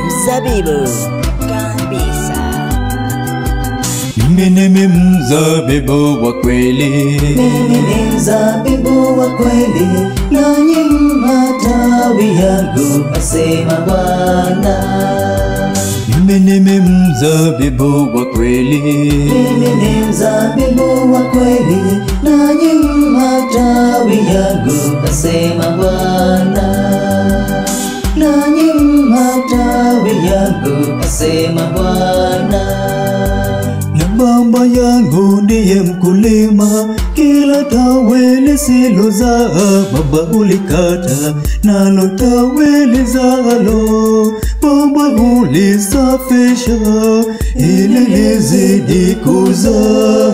Mzabibu kabisa. Mimi ni mzabibu wa kweli, mimi ni mzabibu wa kweli, nanyi matawi yangu, asema Bwana. Mimi ni mzabibu wa kweli, mimi ni mzabibu wa kweli, nanyi matawi yangu, asema Bwana. Nanyi matawi yangu, asema Bwana. Na Baba yangu ndiye mkulima, kila tawi lisilozaa Baba ulikata, nalo tawi lizalo Baba ulisafisha, ili lizidi kuzaa.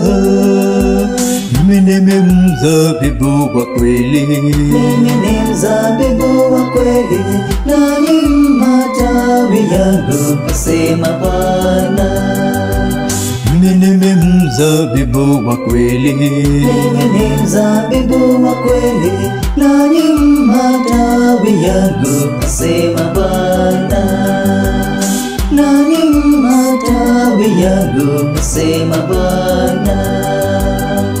Mimi ni mzabibu wa kweli, mimi ni mzabibu wa kweli, nanyi matawi yangu, asema Bwana. mimi ni mzabibu wa kweli, mimi ni mzabibu wa kweli, nanyi matawi yangu, asema Bwana. Nanyi matawi yangu, asema Bwana.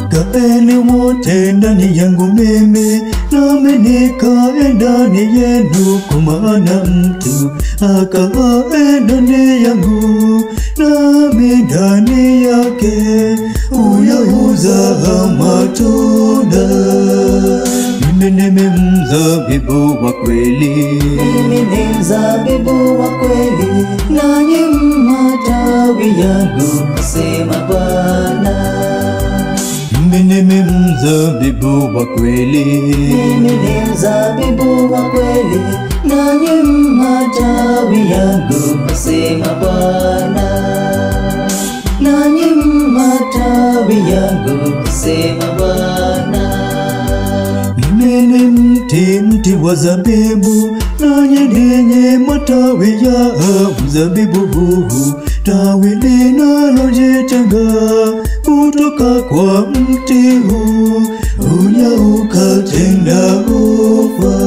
Kaeni wote ndani yangu mimi, nami nikae ndani yenu, kwa maana mtu akae ndani yangu, nami ndani yake, huyo huzaa matunda. Mimi ni mzabibu wa kweli, mimi ni mzabibu wa kweli, nanyi matawi yangu, asema Bwana. mimi ni mzabibu wa kweli, mimi ni mzabibu wa kweli, nanyi matawi yangu, asema Bwana. Nanyi matawi yangu, asema Bwana. mimi ni mti wa zabibu, nanyi ninyi matawi ya mzabibu huu. Tawi linalojitenga kutoka kwa mti huu hunyauka tena hufa.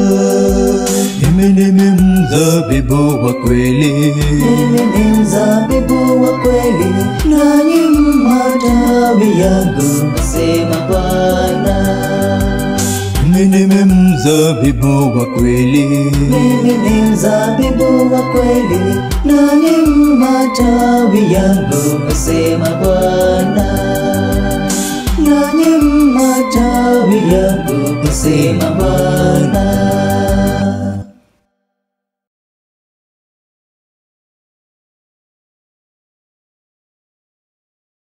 Mimi ni mzabibu wa kweli, mimi ni mzabibu wa kweli, nanyi matawi yangu, asema Bwana. mimi ni mzabibu wa kweli, mimi ni mzabibu wa kweli, nanyi matawi yangu, asema Bwana. Nanyi matawi yangu, asema Bwana.